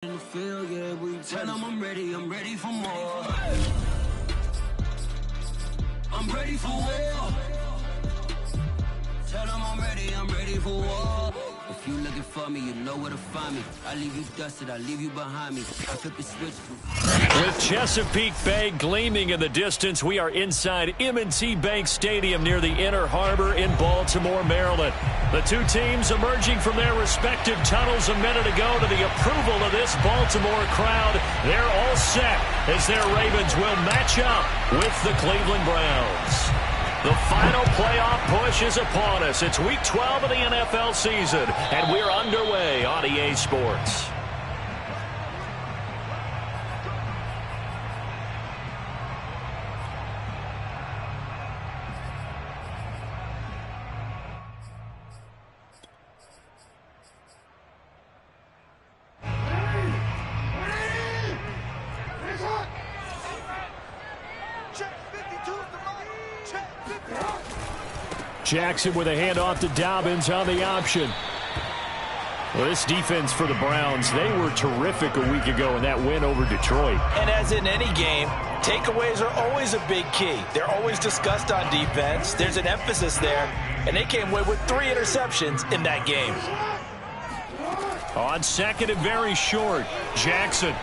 In the field, yeah, we tell them I'm ready for more. I'm ready for war. Tell them I'm ready for war. If you looking for me, you know where to find me. I leave you dusted, I leave you behind me. I flip the switch. With Chesapeake Bay gleaming in the distance, we are inside M&T Bank Stadium near the Inner Harbor in Baltimore, Maryland. The two teams emerging from their respective tunnels a minute ago to the approval of this Baltimore crowd. They're all set as their Ravens will match up with the Cleveland Browns. The final playoff push is upon us. It's Week 12 of the NFL season, and we're underway on EA Sports. Jackson with a handoff to Dobbins on the option. Well, this defense for the Browns, they were terrific a week ago in that win over Detroit. And as in any game, takeaways are always a big key. They're always discussed on defense. There's an emphasis there, and they came away with 3 interceptions in that game. On second and very short, Jackson.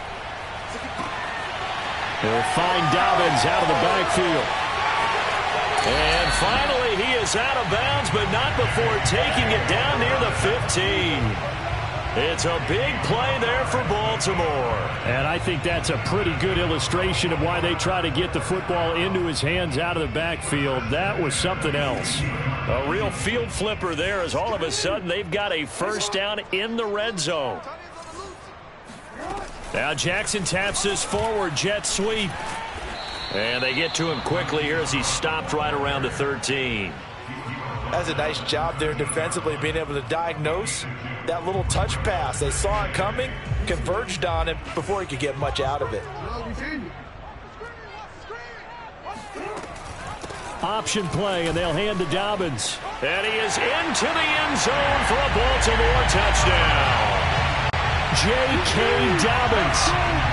They'll find Dobbins out of the backfield. And finally, he is out of bounds, but not before taking it down near the 15. It's a big play there for Baltimore. And I think that's a pretty good illustration of why they try to get the football into his hands out of the backfield. That was something else. A real field flipper there as all of a sudden they've got a first down in the red zone. Now Jackson taps this forward jet sweep. And they get to him quickly here as he stopped right around the 13. That's a nice job there defensively, being able to diagnose that little touch pass. They saw it coming, converged on it before he could get much out of it. Option play, and they'll hand to Dobbins. And he is into the end zone for a Baltimore touchdown. J.K. Dobbins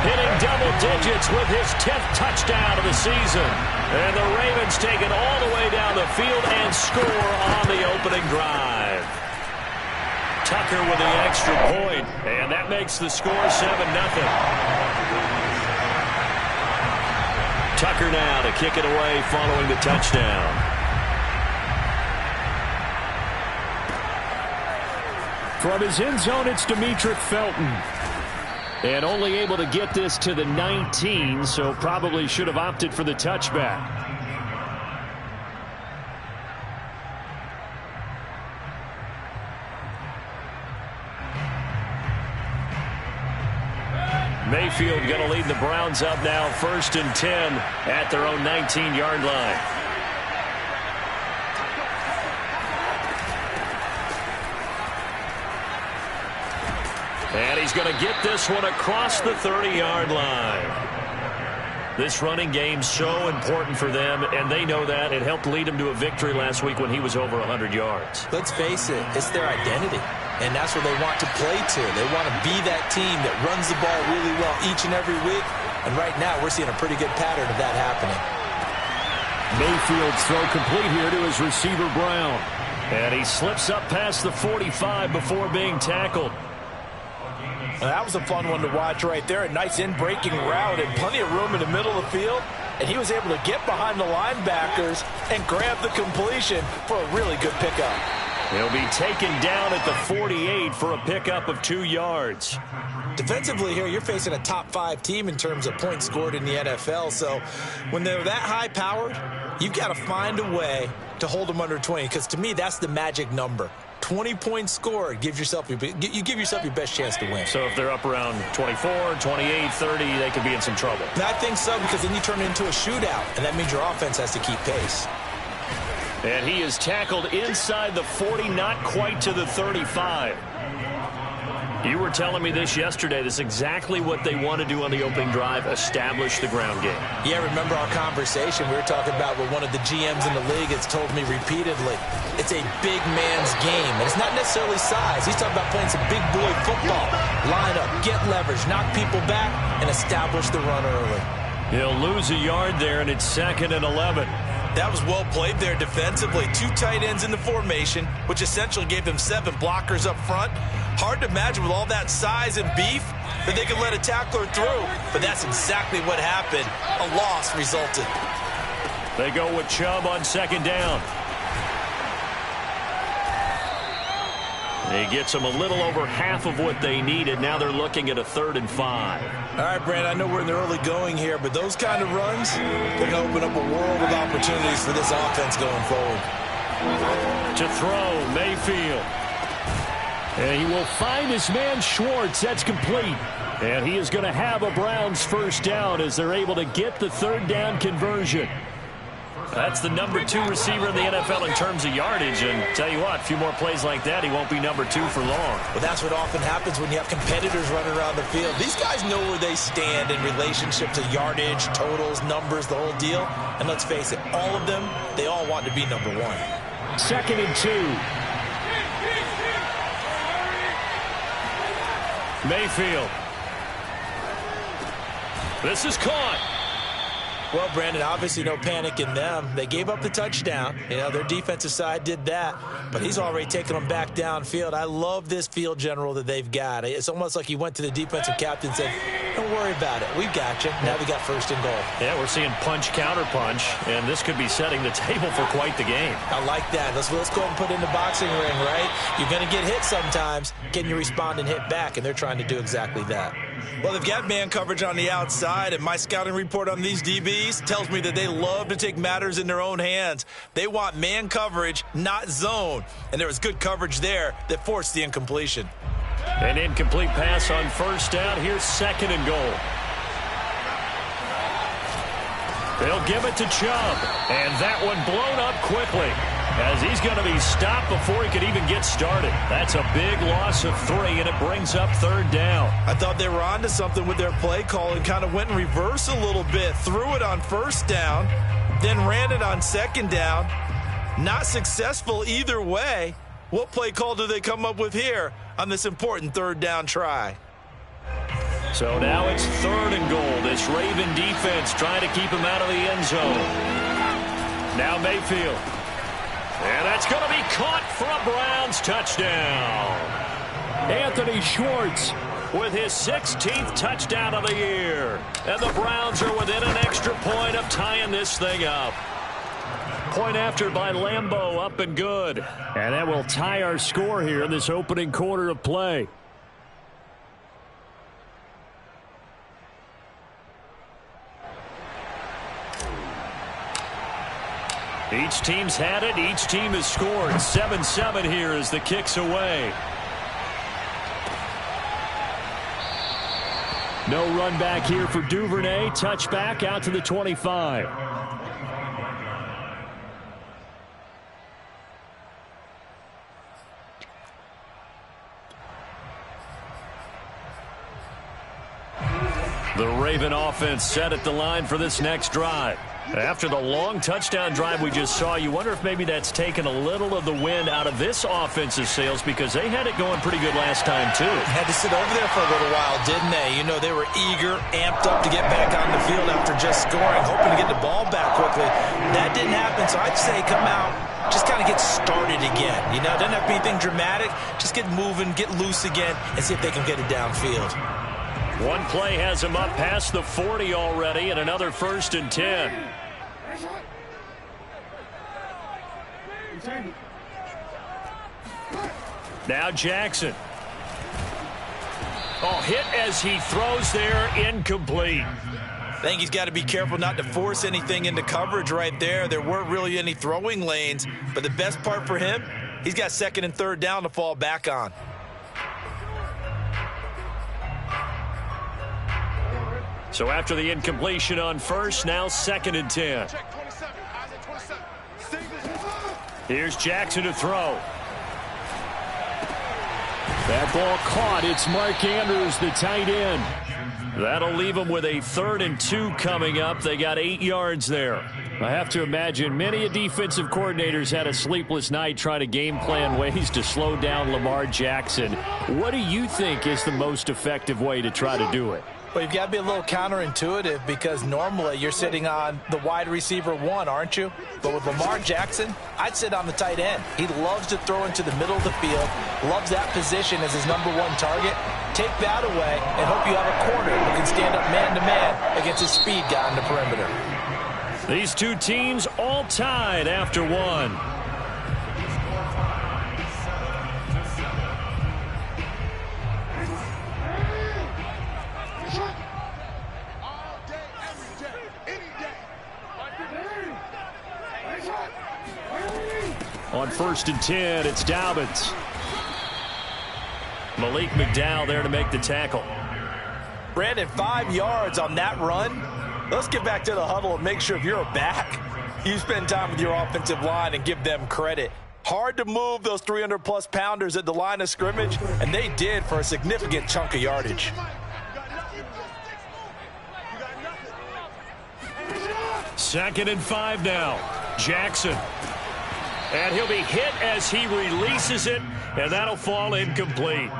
hitting double digits with his 10th touchdown of the season. And the Ravens take it all the way down the field and score on the opening drive. Tucker with the extra point, and that makes the score 7-0. Tucker now to kick it away following the touchdown. From his end zone, it's Demetric Felton. And only able to get this to the 19, so probably should have opted for the touchback. Mayfield going to lead the Browns up now, 1st and 10 at their own 19-yard line. And he's going to get this one across the 30-yard line. This running game's so important for them, and they know that. It helped lead him to a victory last week when he was over 100 yards. Let's face it, it's their identity, and that's what they want to play to. They want to be that team that runs the ball really well each and every week, and right now we're seeing a pretty good pattern of that happening. Mayfield's throw complete here to his receiver, Brown. And he slips up past the 45 before being tackled. Well, that was a fun one to watch right there. A nice in-breaking route and plenty of room in the middle of the field. And he was able to get behind the linebackers and grab the completion for a really good pickup. He'll be taken down at the 48 for a pickup of 2 yards. Defensively here, you're facing a top 5 team in terms of points scored in the NFL. So when they're that high-powered, you've got to find a way to hold them under 20. Because to me, that's the magic number. 20 points scored, you give yourself your best chance to win. So if they're up around 24, 28, 30, they could be in some trouble. And I think so, because then you turn it into a shootout, and that means your offense has to keep pace. And he is tackled inside the 40, not quite to the 35. You were telling me this yesterday. This is exactly what they want to do on the opening drive, establish the ground game. Yeah, remember our conversation? We were talking about what one of the GMs in the league has told me repeatedly. It's a big man's game, and it's not necessarily size. He's talking about playing some big boy football. Line up, get leverage, knock people back, and establish the run early. He'll lose a yard there, and it's 2nd and 11. That was well played there defensively. 2 tight ends in the formation, which essentially gave them 7 blockers up front. Hard to imagine with all that size and beef that they could let a tackler through, but that's exactly what happened. A loss resulted. They go with Chubb on 2nd down. He gets them a little over half of what they needed. Now they're looking at a 3rd and 5. All right, Brand, I know we're in the early going here, but those kind of runs, they're going to open up a world of opportunities for this offense going forward. To throw, Mayfield. And he will find his man Schwartz. That's complete. And he is going to have a Browns 1st down as they're able to get the 3rd down conversion. That's the number 2 receiver in the NFL in terms of yardage. And tell you what, a few more plays like that, he won't be number 2 for long. Well, that's what often happens when you have competitors running around the field. These guys know where they stand in relationship to yardage, totals, numbers, the whole deal. And let's face it, all of them, they all want to be number 1. 2nd and 2. Mayfield. This is caught. Well, Brandon, obviously no panic in them. They gave up the touchdown. You know, their defensive side did that, but he's already taken them back downfield. I love this field general that they've got. It's almost like he went to the defensive captain and said, don't worry about it. We've got you. Now we got 1st and goal. Yeah, we're seeing punch, counter punch, and this could be setting the table for quite the game. I like that. Let's go ahead and put it in the boxing ring, right? You're going to get hit sometimes. Can you respond and hit back? And they're trying to do exactly that. Well, they've got man coverage on the outside, and my scouting report on these DBs tells me that they love to take matters in their own hands. They want man coverage, not zone. And there was good coverage there that forced the incompletion. An incomplete pass on 1st down. Here's 2nd and goal. They'll give it to Chubb. And that one blown up quickly as he's going to be stopped before he could even get started. That's a big loss of 3, and it brings up 3rd down. I thought they were onto something with their play call and kind of went in reverse a little bit. Threw it on 1st down, then ran it on 2nd down. Not successful either way. What play call do they come up with here on this important 3rd down try? So now it's 3rd and goal. This Raven defense trying to keep him out of the end zone. Now Mayfield. And that's going to be caught for a Browns touchdown. Anthony Schwartz with his 16th touchdown of the year. And the Browns are within an extra point of tying this thing up. Point after by Lambeau, up and good. And that will tie our score here in this opening quarter of play. Each team's had it. Each team has scored. 7-7 here as the kick's away. No run back here for Duvernay. Touchback out to the 25. The Raven offense set at the line for this next drive. After the long touchdown drive we just saw, you wonder if maybe that's taken a little of the wind out of this offensive sails because they had it going pretty good last time, too. Had to sit over there for a little while, didn't they? You know, they were eager, amped up to get back on the field after just scoring, hoping to get the ball back quickly. That didn't happen, so I'd say come out, just kind of get started again. You know, it doesn't have to be anything dramatic. Just get moving, get loose again, and see if they can get it downfield. One play has him up past the 40 already, and another 1st and 10. Now Jackson. Oh, hit as he throws there, incomplete. I think he's got to be careful not to force anything into coverage right there. There weren't really any throwing lanes, but the best part for him, he's got 2nd and 3rd down to fall back on. So after the incompletion on 1st, now 2nd and 10. Here's Jackson to throw. That ball caught. It's Mark Andrews, the tight end. That'll leave them with a 3rd and 2 coming up. They got 8 yards there. I have to imagine many defensive coordinators had a sleepless night trying to game plan ways to slow down Lamar Jackson. What do you think is the most effective way to try to do it? Well, you've got to be a little counterintuitive because normally you're sitting on the wide receiver 1, aren't you? But with Lamar Jackson, I'd sit on the tight end. He loves to throw into the middle of the field, loves that position as his #1 target. Take that away and hope you have a corner who can stand up man-to-man against a speed guy on the perimeter. These two teams all tied after 1. On 1st and 10, it's Dobbins. Malik McDowell there to make the tackle. Brandon, 5 yards on that run. Let's get back to the huddle and make sure if you're back, you spend time with your offensive line and give them credit. Hard to move those 300-plus pounders at the line of scrimmage, and they did for a significant chunk of yardage. Second and 5 now. Jackson. And he'll be hit as he releases it, and that'll fall incomplete.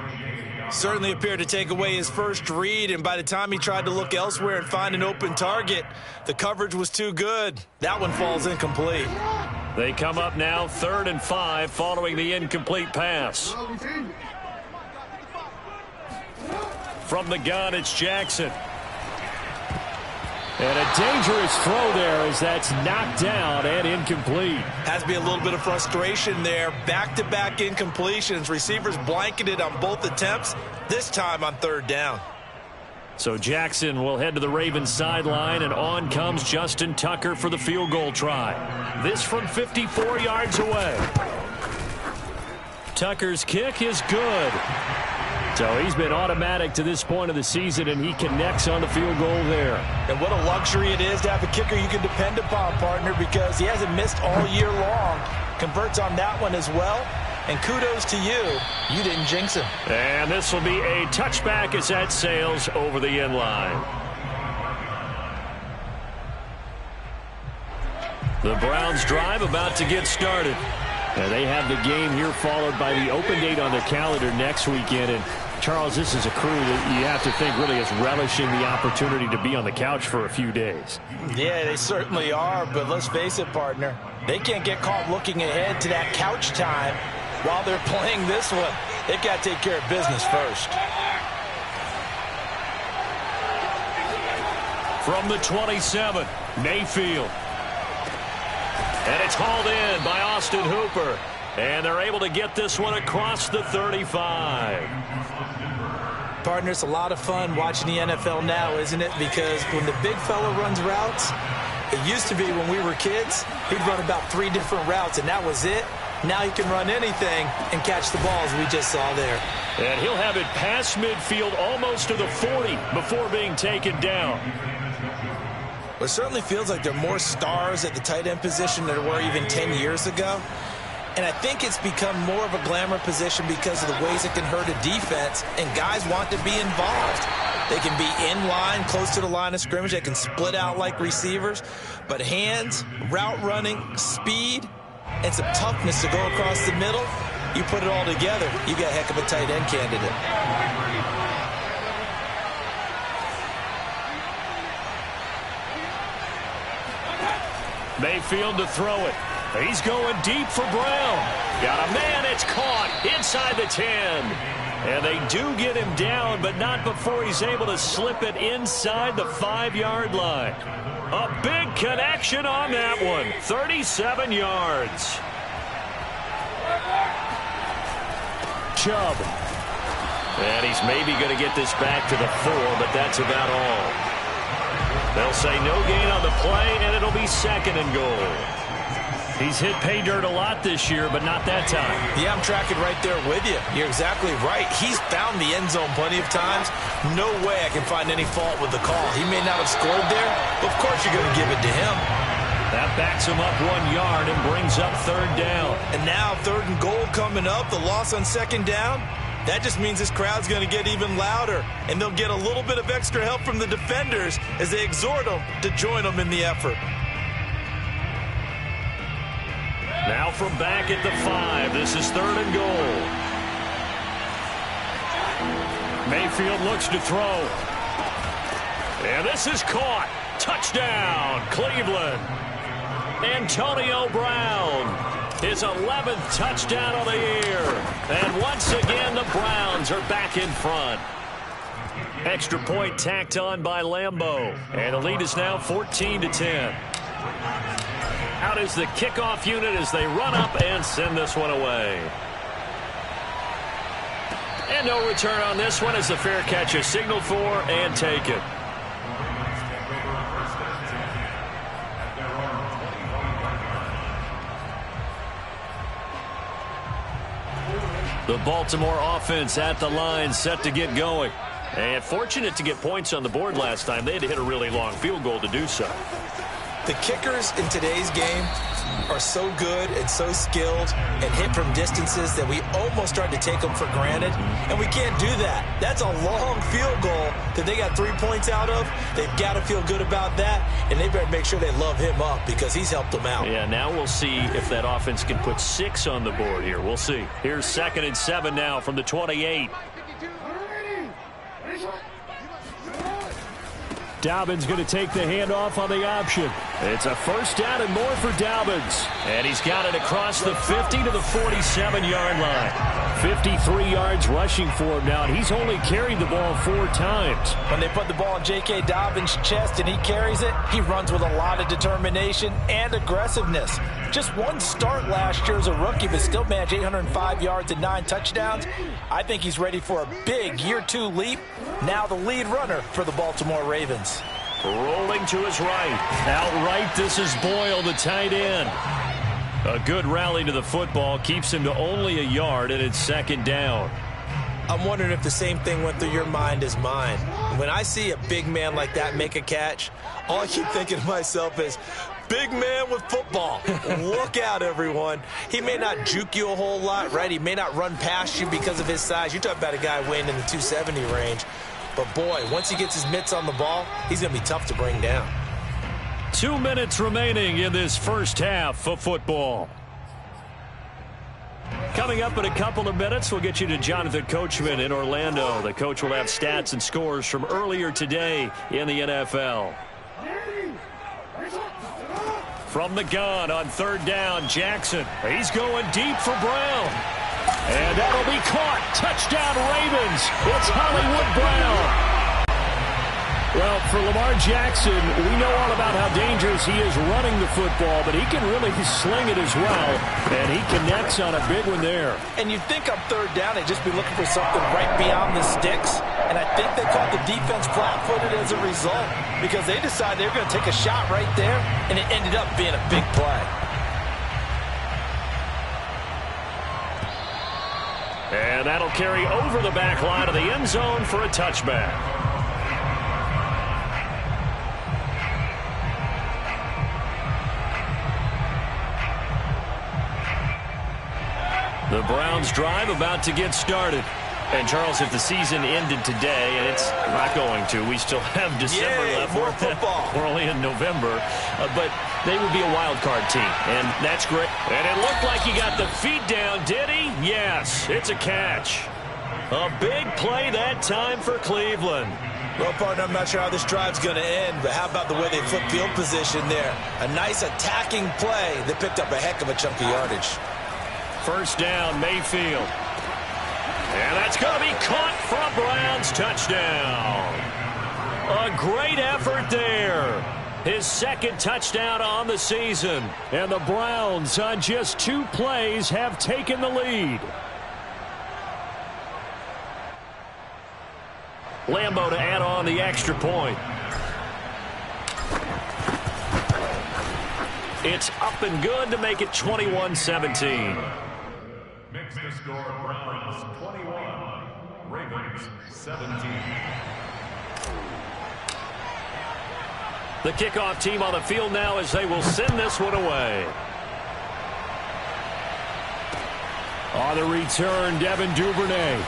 Certainly appeared to take away his first read, and by the time he tried to look elsewhere and find an open target, the coverage was too good. That one falls incomplete. They come up now 3rd and 5 following the incomplete pass. From the gun, it's Jackson. And a dangerous throw there as that's knocked down and incomplete. Has to be a little bit of frustration there. Back-to-back incompletions. Receivers blanketed on both attempts, this time on 3rd down. So Jackson will head to the Ravens sideline, and on comes Justin Tucker for the field goal try. This from 54 yards away. Tucker's kick is good. So he's been automatic to this point of the season, and he connects on the field goal there. And what a luxury it is to have a kicker you can depend upon, partner, because he hasn't missed all year long. Converts on that one as well. And kudos to you. You didn't jinx him. And this will be a touchback as that sails over the end line. The Browns drive about to get started. And they have the game here followed by the open date on their calendar next weekend. And Charles, this is a crew that you have to think really is relishing the opportunity to be on the couch for a few days. Yeah, they certainly are. But let's face it, partner. They can't get caught looking ahead to that couch time while they're playing this one. They've got to take care of business first. From the 27, Mayfield. And it's hauled in by Austin Hooper. And they're able to get this one across the 35. Partner, it's a lot of fun watching the NFL now, isn't it? Because when the big fella runs routes, it used to be when we were kids, he'd run about 3 different routes, and that was it. Now he can run anything and catch the balls we just saw there. And he'll have it past midfield almost to the 40 before being taken down. It certainly feels like there are more stars at the tight end position than there were even 10 years ago. And I think it's become more of a glamour position because of the ways it can hurt a defense, and guys want to be involved. They can be in line, close to the line of scrimmage. They can split out like receivers. But hands, route running, speed, and some toughness to go across the middle, you put it all together, you got a heck of a tight end candidate. Mayfield to throw it. He's going deep for Brown. Got a man, it's caught inside the 10. And they do get him down, but not before he's able to slip it inside the 5-yard line. A big connection on that one. 37 yards. Chubb. And he's maybe going to get this back to the 4, but that's about all. They'll say no gain on the play, and it'll be 2nd and goal. He's hit pay dirt a lot this year, but not that time. Yeah, I'm tracking right there with you. You're exactly right. He's found the end zone plenty of times. No way I can find any fault with the call. He may not have scored there, but of course you're going to give it to him. That backs him up 1 yard and brings up 3rd down. And now 3rd and goal coming up. The loss on 2nd down. That just means this crowd's going to get even louder, and they'll get a little bit of extra help from the defenders as they exhort them to join them in the effort. Now from back at the 5, this is 3rd and goal. Mayfield looks to throw. And this is caught. Touchdown, Cleveland. Antonio Brown, his 11th touchdown of the year. And once again, the Browns are back in front. Extra point tacked on by Lambeau. And the lead is now 14-10. Out is the kickoff unit as they run up and send this one away. And no return on this one as the fair catch is signaled for and taken. The Baltimore offense at the line, set to get going. And fortunate to get points on the board last time. They had to hit a really long field goal to do so. The kickers in today's game are so good and so skilled and hit from distances that we almost start to take them for granted, and we can't do that. That's a long field goal that they got 3 points out of. They've got to feel good about that, and they better make sure they love him up because he's helped them out. Yeah, now we'll see if that offense can put 6 on the board here. We'll see. Here's 2nd and 7 now from the 28. Dobbins going to take the handoff on the option. It's a first down and more for Dobbins. And he's got it across the 50 to the 47-yard line. 53 yards rushing for him now, and he's only carried the ball 4 times. When they put the ball in J.K. Dobbins' chest and he carries it, he runs with a lot of determination and aggressiveness. Just one start last year as a rookie, but still managed 805 yards and 9 touchdowns. I think he's ready for a big year 2 leap. Now the lead runner for the Baltimore Ravens. Rolling to his right. Outright, this is Boyle, the tight end. A good rally to the football keeps him to only a yard, and it's 2nd down. I'm wondering if the same thing went through your mind as mine. When I see a big man like that make a catch, all I keep thinking to myself is, big man with football. Look out, everyone. He may not juke you a whole lot, right? He may not run past you because of his size. You're talking about a guy weighing in the 270 range. But, boy, once he gets his mitts on the ball, he's going to be tough to bring down. 2 minutes remaining in this first half of football. Coming up in a couple of minutes, we'll get you to Jonathan Coachman in Orlando. The coach will have stats and scores from earlier today in the NFL. From the gun on 3rd down, Jackson. He's going deep for Brown. And that'll be caught. Touchdown, Ravens. It's Hollywood Brown. Well, for Lamar Jackson, we know all about how dangerous he is running the football, but he can really sling it as well, and he connects on a big one there. And you'd think on 3rd down they'd just be looking for something right beyond the sticks, and I think they caught the defense flat-footed as a result because they decided they were going to take a shot right there, and it ended up being a big play. And that'll carry over the back line of the end zone for a touchback. The Browns drive about to get started. And, Charles, if the season ended today, and it's not going to, we still have December left. More football. We're only in November. But they would be a wild card team, and that's great. And it looked like he got the feet down, did he? Yes, it's a catch. A big play that time for Cleveland. Well, partner, I'm not sure how this drive's going to end, but how about the way they flipped field position there? A nice attacking play that picked up a heck of a chunk of yardage. First down, Mayfield. And that's going to be caught for a Browns touchdown. A great effort there. His 2nd touchdown on the season. And the Browns, on just 2 plays, have taken the lead. Lambeau to add on the extra point. It's up and good to make it 21-17. Makes the score Browns 21, Ravens 17. The kickoff team on the field now as they will send this one away. On the return, Devin Duvernay.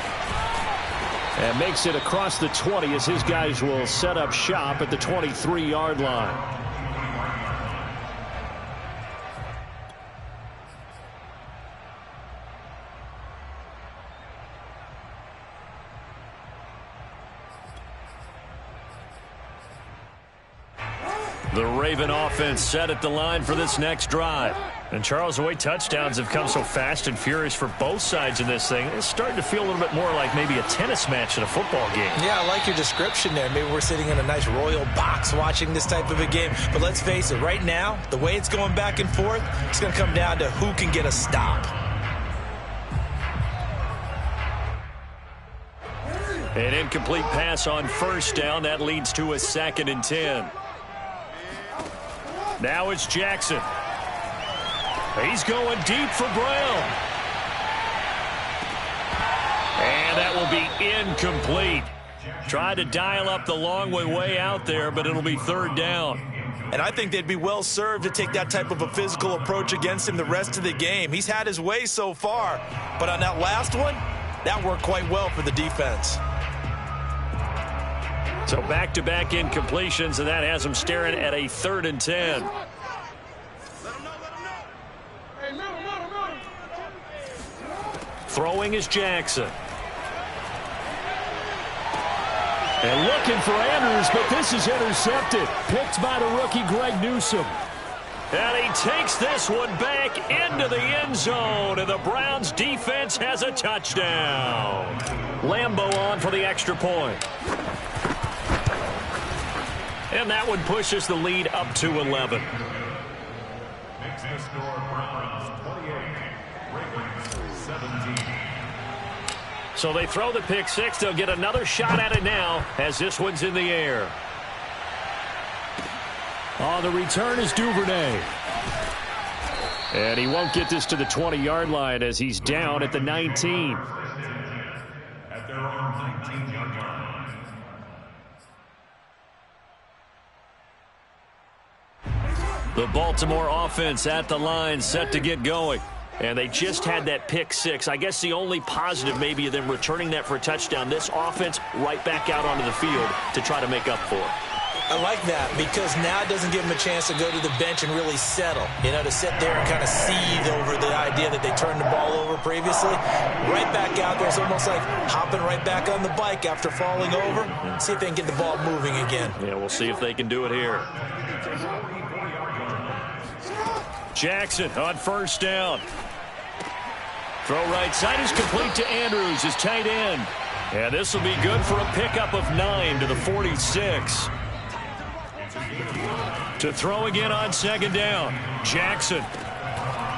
And makes it across the 20 as his guys will set up shop at the 23-yard line. The Raven offense set at the line for this next drive. And Charles, the way touchdowns have come so fast and furious for both sides in this thing, it's starting to feel a little bit more like maybe a tennis match in a football game. Yeah, I like your description there. Maybe we're sitting in a nice royal box watching this type of a game. But let's face it, right now, the way it's going back and forth, it's going to come down to who can get a stop. An incomplete pass on first down. That leads to a 2nd and 10. Now it's Jackson. He's going deep for Brown. And that will be incomplete. Tried to dial up the long way out there, but it'll be 3rd down. And I think they'd be well served to take that type of a physical approach against him the rest of the game. He's had his way so far, but on that last one, that worked quite well for the defense. So back-to-back incompletions, and that has him staring at a 3rd and 10. Throwing is Jackson. And looking for Andrews, but this is intercepted. Picked by the rookie Greg Newsome. And he takes this one back into the end zone, and the Browns defense has a touchdown. Lambo on for the extra point. And that one pushes the lead up to 11. Makes the score Browns 28, Ravens 17. So they throw the pick six. They'll get another shot at it now as this one's in the air. On the return is Duvernay. And he won't get this to the 20-yard line as he's down at the 19. At their own 19-yard line. The Baltimore offense at the line, set to get going. And they just had that pick six. I guess the only positive maybe of them returning that for a touchdown. This offense right back out onto the field to try to make up for it. I like that because now it doesn't give them a chance to go to the bench and really settle. You know, to sit there and kind of seethe over the idea that they turned the ball over previously. Right back out there. It's almost like hopping right back on the bike after falling over. See if they can get the ball moving again. Yeah, we'll see if they can do it here. Jackson on first down. Throw right side is complete to Andrews, his tight end. And this will be good for a pickup of 9 to the 46. To throw again on second down, Jackson.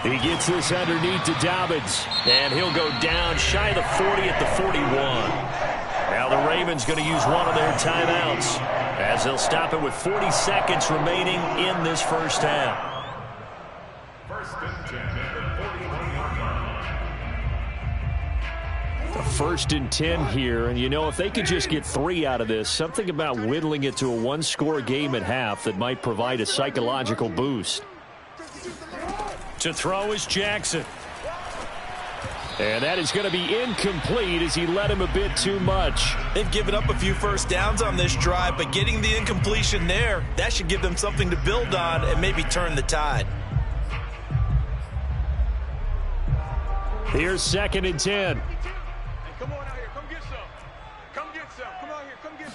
He gets this underneath to Dobbins, and he'll go down shy of the 40 at the 41. Now the Ravens going to use one of their timeouts as they'll stop it with 40 seconds remaining in this first half. First and 10 here, and you know, if they could just get 3 out of this, something about whittling it to a one-score game at half that might provide a psychological boost. To throw is Jackson. And that is going to be incomplete as he led him a bit too much. They've given up a few first downs on this drive, but getting the incompletion there, that should give them something to build on and maybe turn the tide. Here's 2nd and 10. Come on out here. Come get some. Come get some. Come out here. Come get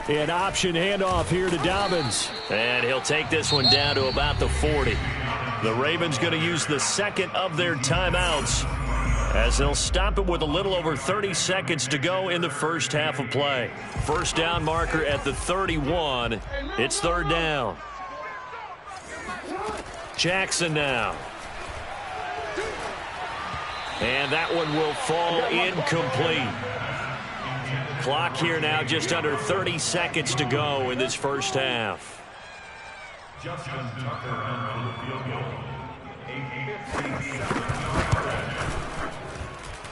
some. An option handoff here to Dobbins. And he'll take this one down to about the 40. The Ravens going to use the second of their timeouts as they'll stop it with a little over 30 seconds to go in the first half of play. First down marker at the 31. It's 3rd down. Jackson now. And that one will fall incomplete. Clock here now, just under 30 seconds to go in this first half. Justin Tucker in for the field goal.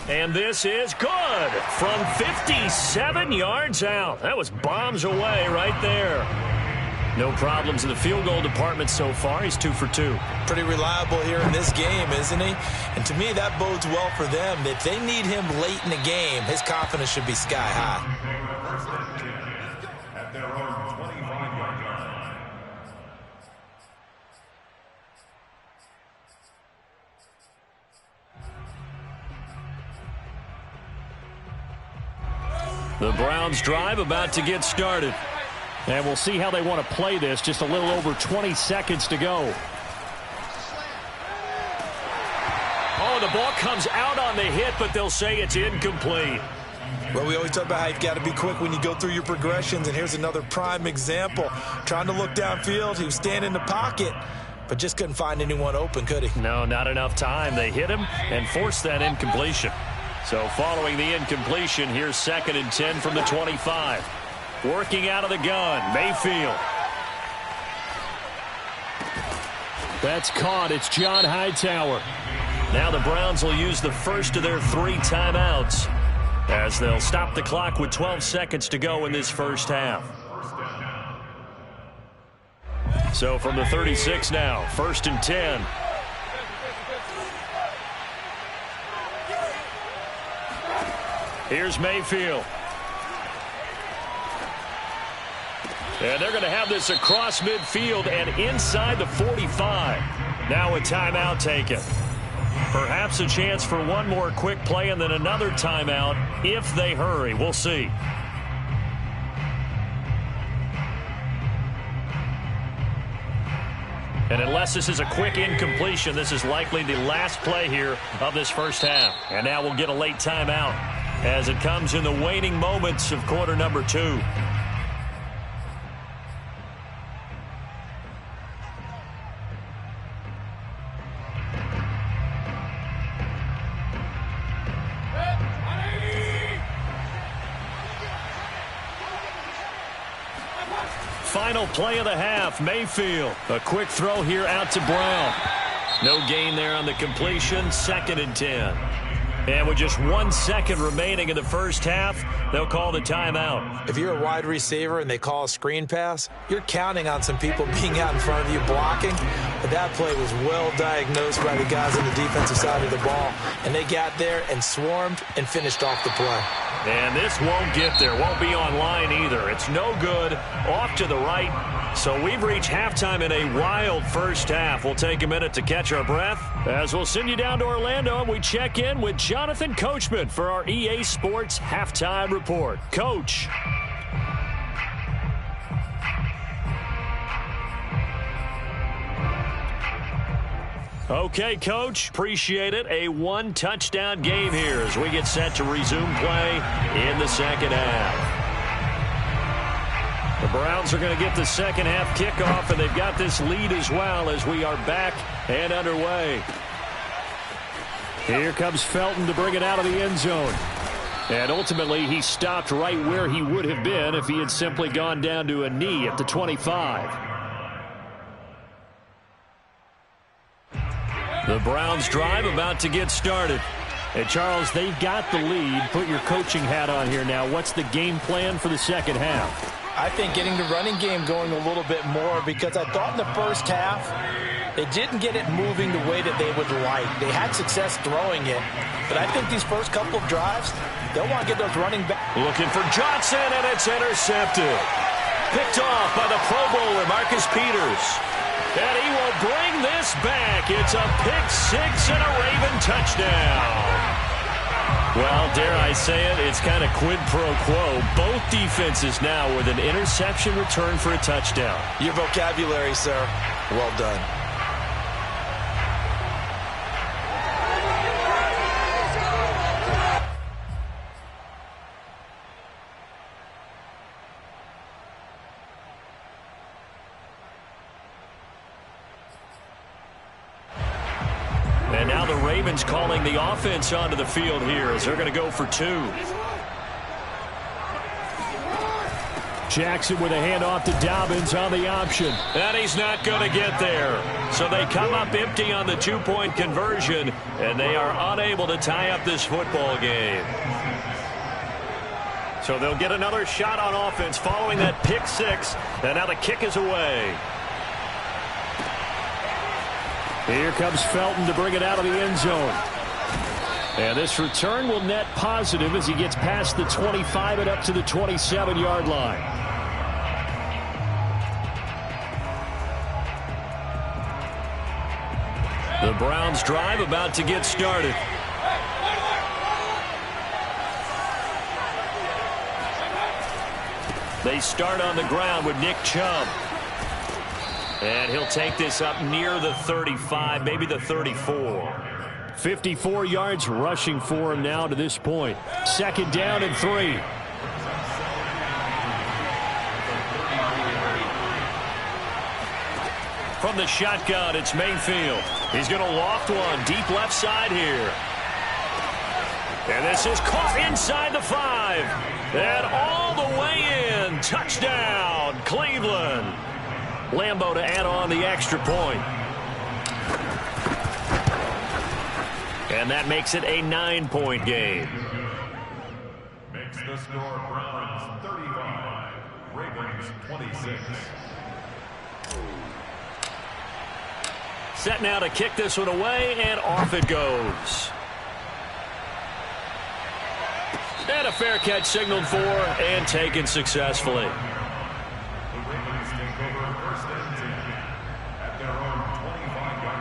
And this is good from 57 yards out. That was bombs away right there. No problems in the field goal department so far. He's 2 for 2. Pretty reliable here in this game, isn't he? And to me, that bodes well for them. If they need him late in the game, his confidence should be sky high. At their own 25-yard line. The Browns drive about to get started. And we'll see how they want to play this. Just a little over 20 seconds to go. Oh, the ball comes out on the hit, but they'll say it's incomplete. Well, we always talk about how you've got to be quick when you go through your progressions, and here's another prime example. Trying to look downfield, he was standing in the pocket, but just couldn't find anyone open, could he? No, not enough time. They hit him and forced that incompletion. So following the incompletion, here's 2nd and 10 from the 25. Working out of the gun, Mayfield. That's caught. It's John Hightower. Now the Browns will use the first of their 3 timeouts as they'll stop the clock with 12 seconds to go in this first half. So from the 36 now, 1st and 10. Here's Mayfield. And they're going to have this across midfield and inside the 45. Now a timeout taken. Perhaps a chance for one more quick play and then another timeout if they hurry. We'll see. And unless this is a quick incompletion, this is likely the last play here of this first half. And now we'll get a late timeout as it comes in the waning moments of quarter number 2. Final play of the half, Mayfield. A quick throw here out to Brown. No gain there on the completion, 2nd and 10. And with just 1 second remaining in the first half, they'll call the timeout. If you're a wide receiver and they call a screen pass, you're counting on some people being out in front of you blocking. But that play was well diagnosed by the guys on the defensive side of the ball. And they got there and swarmed and finished off the play. And this won't get there. Won't be online either. It's no good. Off to the right. So we've reached halftime in a wild first half. We'll take a minute to catch our breath as we'll send you down to Orlando and we check in with Jonathan Coachman for our EA Sports Halftime Report. Coach. Okay, Coach, appreciate it. A 1-touchdown game here as we get set to resume play in the second half. The Browns are going to get the second half kickoff, and they've got this lead as well as we are back and underway. Here comes Felton to bring it out of the end zone. And ultimately, he stopped right where he would have been if he had simply gone down to a knee at the 25. The Browns drive about to get started. And Charles, they've got the lead. Put your coaching hat on here now. What's the game plan for the second half? I think getting the running game going a little bit more because I thought in the first half they didn't get it moving the way that they would like. They had success throwing it, but I think these first couple of drives, they'll want to get those running back. Looking for Johnson, and it's intercepted. Picked off by the Pro Bowler, Marcus Peters. And he will bring this back. It's a pick-6 and a Raven touchdown. Well, dare I say it, it's kind of quid pro quo. Both defenses now with an interception return for a touchdown. Your vocabulary, sir. Well done. And now the Ravens calling the offense onto the field here as they're going to go for 2. Jackson with a handoff to Dobbins on the option. And he's not going to get there. So they come up empty on the 2-point conversion, and they are unable to tie up this football game. So they'll get another shot on offense following that pick six. And now the kick is away. Here comes Felton to bring it out of the end zone. And this return will net positive as he gets past the 25 and up to the 27-yard line. The Browns drive about to get started. They start on the ground with Nick Chubb. And he'll take this up near the 35, maybe the 34. 54 yards rushing for him now to this point. Second down and 3. From the shotgun, it's Mayfield. He's going to loft one deep left side here. And this is caught inside the 5. And all the way in. Touchdown, Cleveland. Lambeau to add on the extra point. And that makes it a 9-point game. Makes the score Browns 35, Ravens 26. Set now to kick this one away, and off it goes. And a fair catch signaled for and taken successfully. The Ravens take over first and 10 at their own 25-yard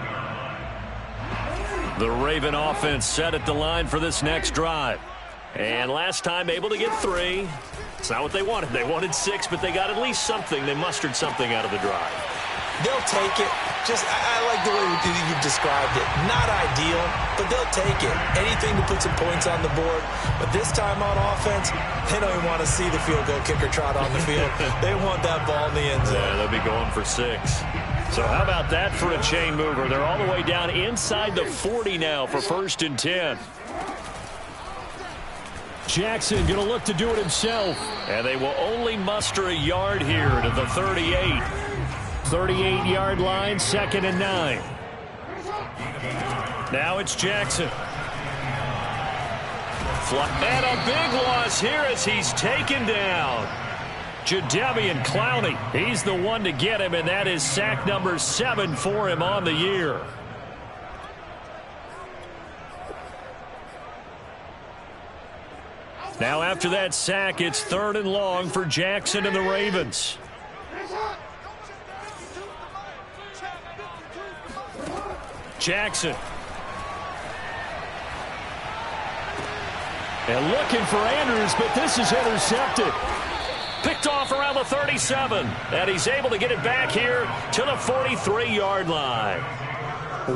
line. The Raven offense set at the line for this next drive. And last time able to get 3. It's not what they wanted. They wanted 6, but they got at least something. They mustered something out of the drive. They'll take it. I like the way you've described it. Not ideal, but they'll take it. Anything to put some points on the board. But this time on offense, they don't even want to see the field goal kicker trot on the field. They want that ball in the end zone. Yeah, they'll be going for 6. So how about that for a chain mover? They're all the way down inside the 40 now for first and 10. Jackson going to look to do it himself. And they will only muster a yard here to the 38. 38-yard line, second and 9. Now it's Jackson. And a big loss here as he's taken down. Jadeveon Clowney, he's the one to get him, and that is sack number 7 for him on the year. Now after that sack, it's 3rd and long for Jackson and the Ravens. Jackson. And looking for Andrews, but this is intercepted. Picked off around the 37. And he's able to get it back here to the 43-yard line.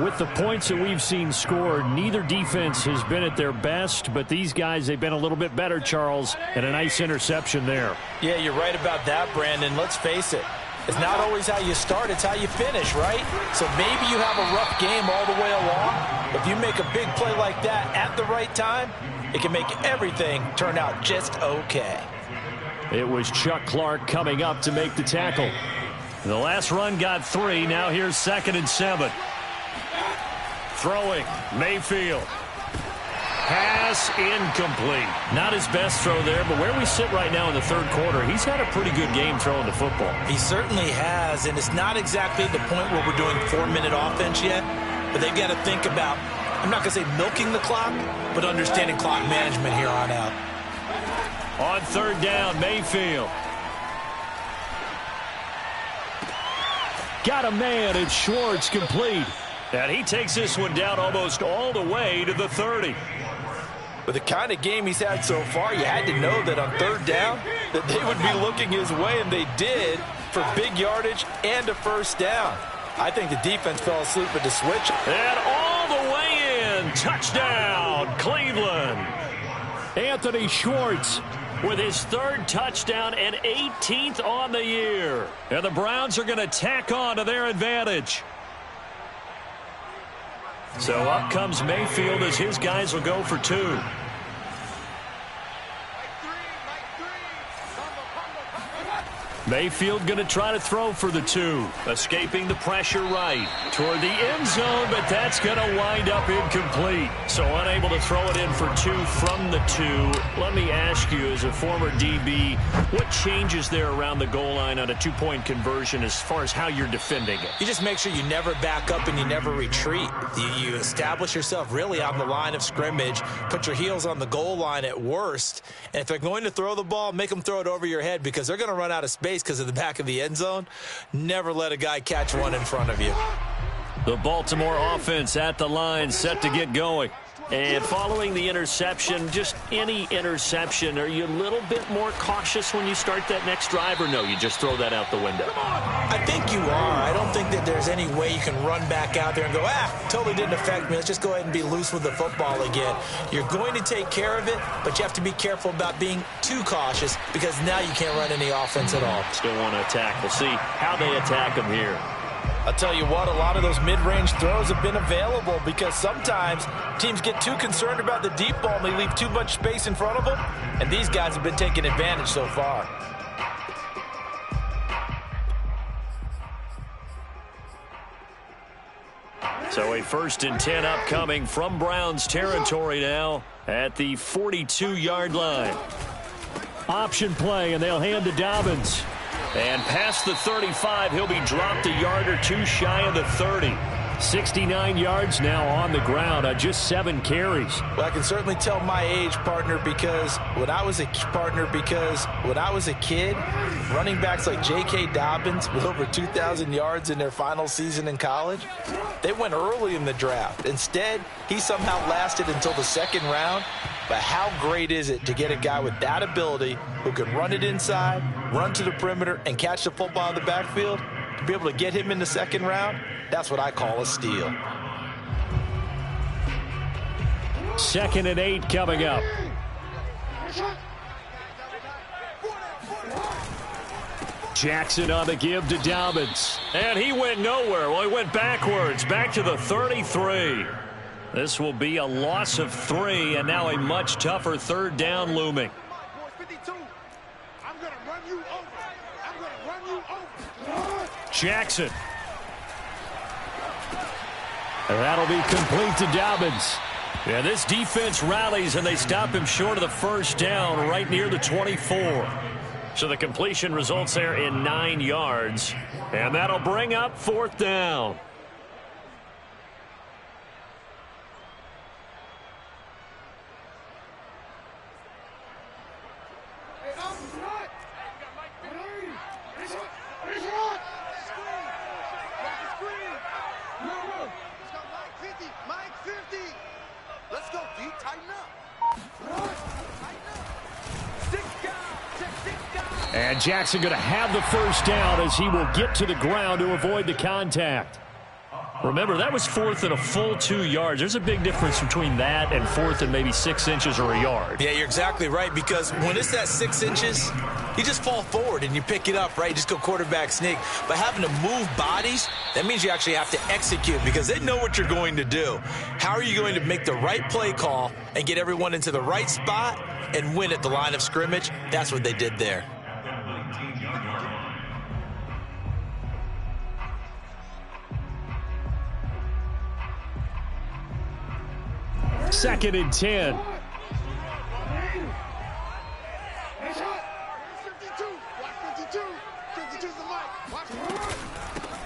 With the points that we've seen scored, neither defense has been at their best, but these guys, they've been a little bit better, Charles, and a nice interception there. Yeah, you're right about that, Brandon. Let's face it. It's not always how you start, it's how you finish, right? So maybe you have a rough game all the way along. If you make a big play like that at the right time, it can make everything turn out just okay. It was Chuck Clark coming up to make the tackle. The last run got 3. Now here's 2nd and 7. Throwing, Mayfield. Pass incomplete. Not his best throw there, but where we sit right now in the 3rd quarter, he's had a pretty good game throwing the football. He certainly has, and it's not exactly the point where we're doing 4-minute offense yet, but they've got to think about, I'm not going to say milking the clock, but understanding clock management here on out. On 3rd down, Mayfield. Got a man, it's Schwartz, complete. And he takes this one down almost all the way to the 30. With the kind of game he's had so far, you had to know that on 3rd down that they would be looking his way, and they did, for big yardage and a 1st down. I think the defense fell asleep at the switch. And all the way in. Touchdown, Cleveland. Anthony Schwartz with his 3rd touchdown and 18th on the year. And the Browns are going to tack on to their advantage. So up comes Mayfield as his guys will go for 2. Mayfield going to try to throw for the 2. Escaping the pressure right toward the end zone, but that's going to wind up incomplete. So unable to throw it in for 2 from the 2. Let me ask you, as a former DB, what changes there around the goal line on a 2-point conversion as far as how you're defending it? You just make sure you never back up and you never retreat. You establish yourself really on the line of scrimmage, put your heels on the goal line at worst, and if they're going to throw the ball, make them throw it over your head because they're going to run out of space because of the back of the end zone. Never let a guy catch one in front of you. The Baltimore offense at the line, set to get going. And following the interception, just any interception, are you a little bit more cautious when you start that next drive, or no, you just throw that out the window? I think you are. I don't think that there's any way you can run back out there and go, totally didn't affect me. Let's just go ahead and be loose with the football again. You're going to take care of it, but you have to be careful about being too cautious because now you can't run any offense at all. Still want to attack. We'll see how they attack them here. I'll tell you what, a lot of those mid-range throws have been available because sometimes teams get too concerned about the deep ball and they leave too much space in front of them, and these guys have been taking advantage so far. So a 1st and 10 upcoming from Browns territory now at the 42-yard line. Option play, and they'll hand to Dobbins. And past the 35, he'll be dropped a yard or 2 shy of the 30. 69 yards now on the ground on just 7 carries. Well, I can certainly tell my age, partner, because when I was a kid, running backs like J.K. Dobbins with over 2,000 yards in their final season in college, they went early in the draft. Instead, he somehow lasted until the 2nd round. But how great is it to get a guy with that ability who can run it inside, run to the perimeter, and catch the football in the backfield? To be able to get him in the 2nd round, that's what I call a steal. 2nd and 8 coming up. Jackson on the give to Dobbins. And he went nowhere. Well, he went backwards, back to the 33. This will be a loss of 3, and now a much tougher 3rd down looming. Jackson. And that'll be complete to Dobbins. Yeah, this defense rallies, and they stop him short of the 1st down right near the 24. So the completion results there in 9 yards, and that'll bring up 4th down. And Jackson going to have the 1st down as he will get to the ground to avoid the contact. Remember, that was 4th and a full 2 yards. There's a big difference between that and 4th and maybe 6 inches or a yard. Yeah, you're exactly right, because when it's that 6 inches, you just fall forward and you pick it up, right? You just go quarterback sneak. But having to move bodies, that means you actually have to execute because they know what you're going to do. How are you going to make the right play call and get everyone into the right spot and win at the line of scrimmage? That's what they did there. 2nd and 10.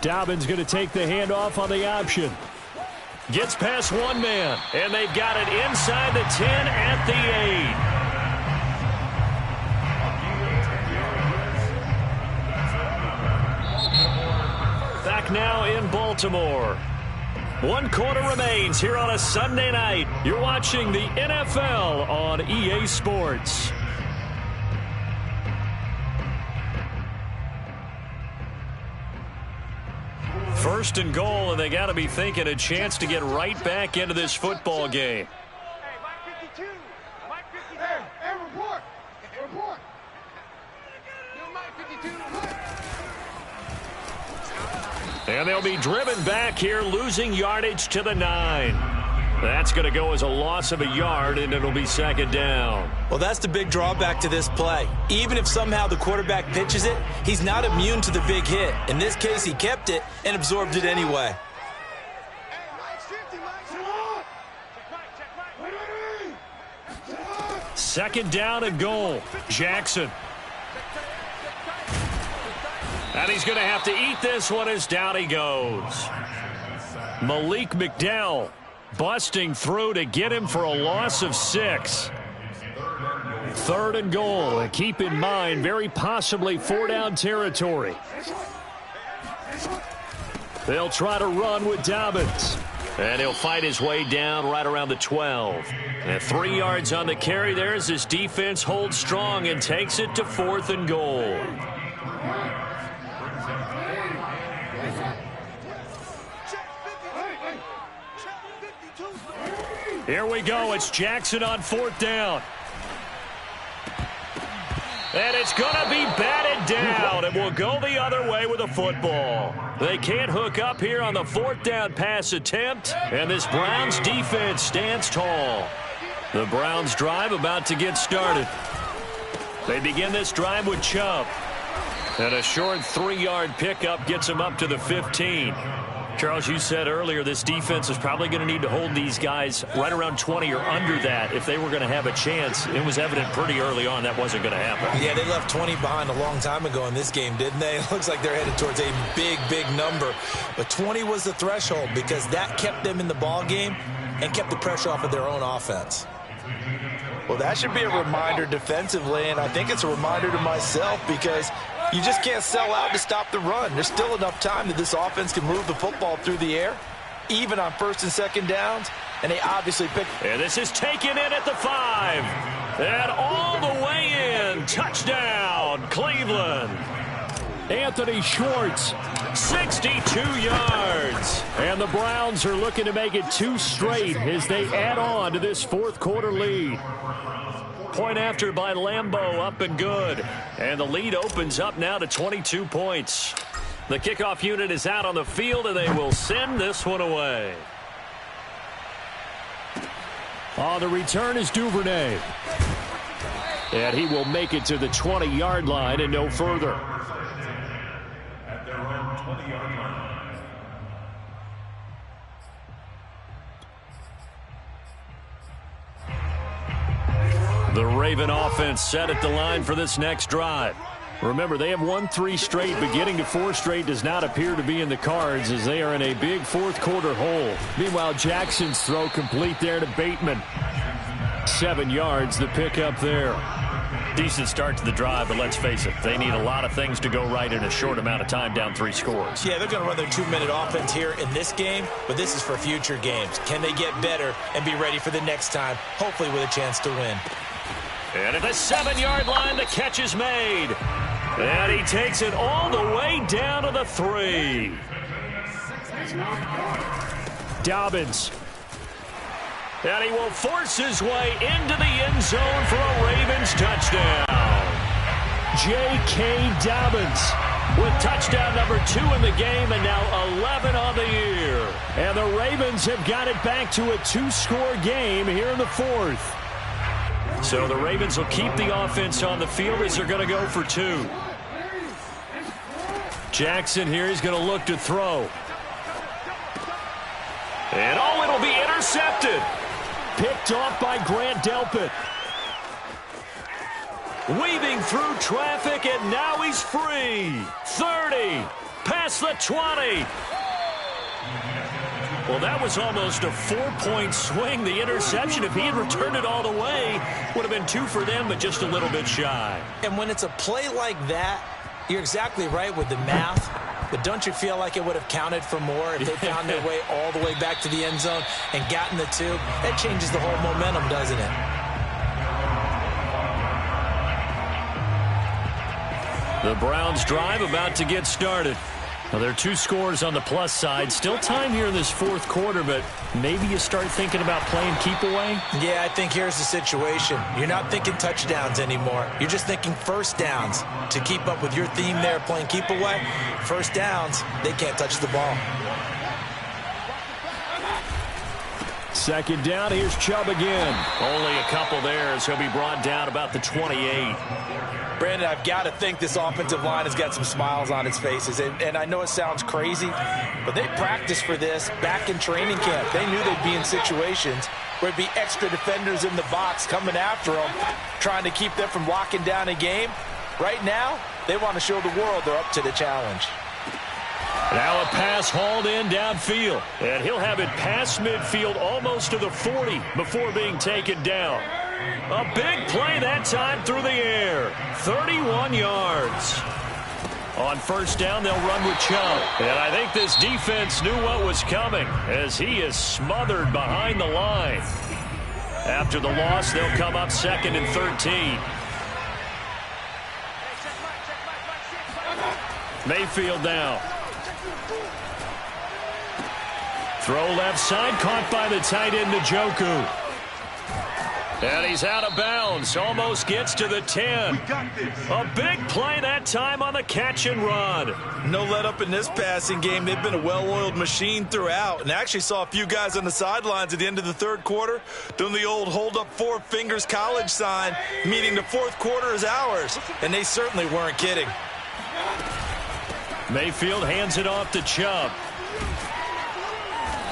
Dobbins going to take the handoff on the option. Gets past one man, and they've got it inside the 10 at the 8. Back now in Baltimore. 1 quarter remains here on a Sunday night. You're watching the NFL on EA Sports. First and goal, and they got to be thinking a chance to get right back into this football game. Hey, Mike 52. Mike 52. Hey, report. Report. Yo, Mike 52. And they'll be driven back here, losing yardage to the 9. That's going to go as a loss of a yard, and it'll be second down. Well, that's the big drawback to this play. Even if somehow the quarterback pitches it, he's not immune to the big hit. In this case, he kept it and absorbed it anyway. Second down and goal. Jackson. And he's going to have to eat this one as down he goes. Malik McDowell busting through to get him for a loss of 6. Third and goal. And keep in mind, very possibly 4-down territory. They'll try to run with Dobbins. And he'll fight his way down right around the 12. And 3 yards on the carry there as his defense holds strong and takes it to 4th and goal. Here we go. It's Jackson on 4th down. And it's going to be batted down, and will go the other way with a football. They can't hook up here on the 4th down pass attempt, and this Browns defense stands tall. The Browns drive about to get started. They begin this drive with Chubb. And a short 3-yard pickup gets them up to the 15. Charles, you said earlier this defense is probably going to need to hold these guys right around 20 or under that if they were going to have a chance. It was evident pretty early on that wasn't going to happen. Yeah, they left 20 behind a long time ago in this game, didn't they? It looks like they're headed towards a big, big number. But 20 was the threshold because that kept them in the ball game and kept the pressure off of their own offense. Well, that should be a reminder defensively, and I think it's a reminder to myself because you just can't sell out to stop the run. There's still enough time that this offense can move the football through the air, even on 1st and 2nd downs, and they obviously pick. And this is taken in at the 5. And all the way in. Touchdown, Cleveland. Anthony Schwartz, 62 yards. And the Browns are looking to make it 2 straight as they add on to this 4th quarter lead. Point after by Lambeau, up and good. And the lead opens up now to 22 points. The kickoff unit is out on the field, and they will send this one away. On the return is Duvernay. And he will make it to the 20-yard line and no further. At their own 20-yard line. The Raven offense set at the line for this next drive. Remember, they have won 3 straight, but getting to 4 straight does not appear to be in the cards as they are in a big 4th quarter hole. Meanwhile, Jackson's throw complete there to Bateman. 7 yards, the pickup there. Decent start to the drive, but let's face it, they need a lot of things to go right in a short amount of time, down 3 scores. Yeah, they're going to run their 2-minute offense here in this game, but this is for future games. Can they get better and be ready for the next time, hopefully with a chance to win? And at the 7-yard line, the catch is made. And he takes it all the way down to the 3. Dobbins. And he will force his way into the end zone for a Ravens touchdown. J.K. Dobbins with touchdown number 2 in the game and now 11 on the year. And the Ravens have got it back to a 2-score game here in the 4th. So the Ravens will keep the offense on the field as they're going to go for 2. Jackson here is going to look to throw. And it'll be intercepted. Picked off by Grant Delpit. Weaving through traffic, and now he's free. 30, past the 20. Well, that was almost a 4-point swing. The interception, if he had returned it all the way, would have been 2 for them, but just a little bit shy. And when it's a play like that, you're exactly right with the math. But don't you feel like it would have counted for more if they found their way all the way back to the end zone and gotten the 2? That changes the whole momentum, doesn't it? The Browns drive about to get started. Now, there are 2 scores on the plus side. Still time here in this 4th quarter, but maybe you start thinking about playing keep away? Yeah, I think here's the situation. You're not thinking touchdowns anymore. You're just thinking first downs. To keep up with your theme there, playing keep away, first downs, they can't touch the ball. Second down, here's Chubb again. Only a couple there as he'll be brought down about the 28. Brandon, I've got to think this offensive line has got some smiles on its faces. And I know it sounds crazy, but they practiced for this back in training camp. They knew they'd be in situations where it'd be extra defenders in the box coming after them, trying to keep them from locking down a game. Right now, they want to show the world they're up to the challenge. Now a pass hauled in downfield, and he'll have it past midfield almost to the 40 before being taken down. A big play that time through the air. 31 yards. On first down, they'll run with Chubb. And I think this defense knew what was coming as he is smothered behind the line. After the loss, they'll come up 2nd and 13. Mayfield now. Throw left side, caught by the tight end, Njoku. And he's out of bounds, almost gets to the 10. A big play that time on the catch and run. No let up in this passing game. They've been a well-oiled machine throughout. And I actually saw a few guys on the sidelines at the end of the third quarter doing the old hold up 4 fingers college sign, meaning the fourth quarter is ours. And they certainly weren't kidding. Mayfield hands it off to Chubb.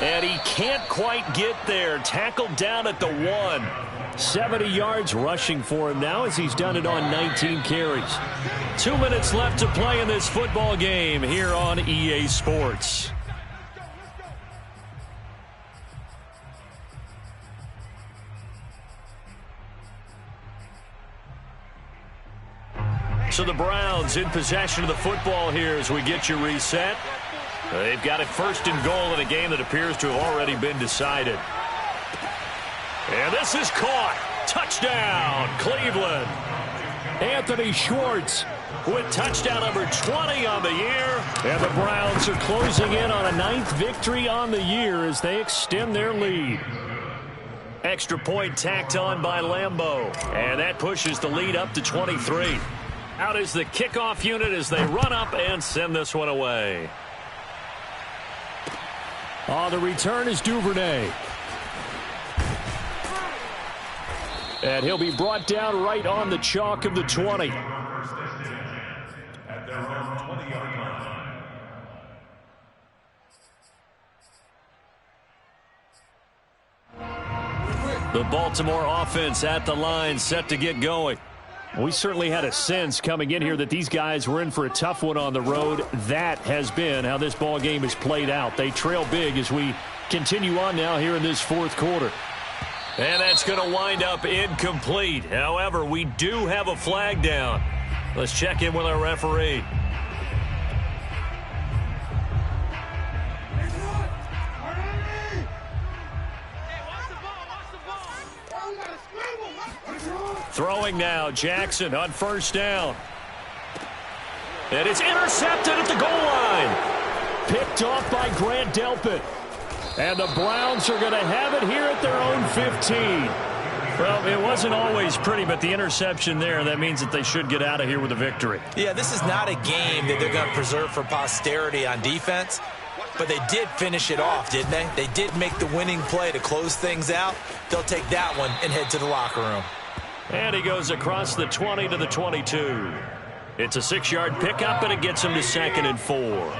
And he can't quite get there. Tackled down at the 1. 70 yards rushing for him now as he's done it on 19 carries. 2 minutes left to play in this football game here on EA Sports. So the Browns in possession of the football here as we get you reset. They've got it 1st and goal in a game that appears to have already been decided. And this is caught. Touchdown, Cleveland. Anthony Schwartz with touchdown number 20 on the year. And the Browns are closing in on a 9th victory on the year as they extend their lead. Extra point tacked on by Lambeau. And that pushes the lead up to 23. Out is the kickoff unit as they run up and send this one away. On the return is Duvernay. And he'll be brought down right on the chalk of the 20. At their own 20-yard line. The Baltimore offense at the line, set to get going. We certainly had a sense coming in here that these guys were in for a tough one on the road. That has been how this ball game has played out. They trail big as we continue on now here in this fourth quarter. And that's going to wind up incomplete. However, we do have a flag down. Let's check in with our referee. Throwing now, Jackson on first down. And it's intercepted at the goal line. Picked off by Grant Delpit. And the Browns are going to have it here at their own 15. Well, it wasn't always pretty, but the interception there, that means that they should get out of here with a victory. Yeah, this is not a game that they're going to preserve for posterity on defense, but they did finish it off, didn't they? They did make the winning play to close things out. They'll take that one and head to the locker room. And he goes across the 20 to the 22. It's a 6-yard pickup, and it gets him to 2nd and 4.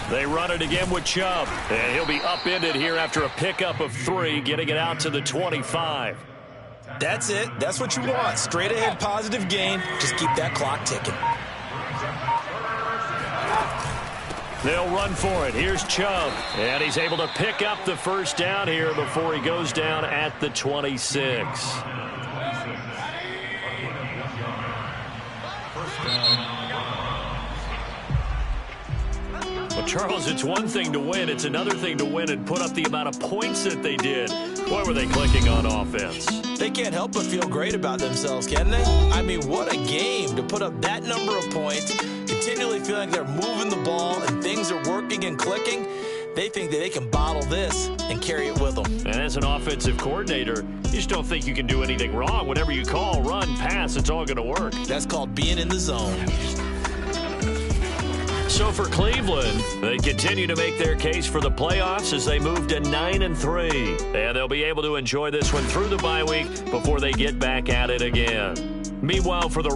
They run it again with Chubb. And he'll be upended here after a pickup of 3, getting it out to the 25. That's it. That's what you want. Straight ahead positive gain. Just keep that clock ticking. They'll run for it. Here's Chubb. And he's able to pick up the first down here before he goes down at the 26. Well, Charles, it's one thing to win. It's another thing to win and put up the amount of points that they did. Boy, were they clicking on offense. They can't help but feel great about themselves, can they? I mean, what a game to put up that number of points, continually feeling like they're moving the ball and things are working and clicking. They think that they can bottle this and carry it with them. And as an offensive coordinator, you just don't think you can do anything wrong. Whatever you call, run, pass, it's all going to work. That's called being in the zone. So for Cleveland, they continue to make their case for the playoffs as they move to 9-3. And they'll be able to enjoy this one through the bye week before they get back at it again. Meanwhile, for the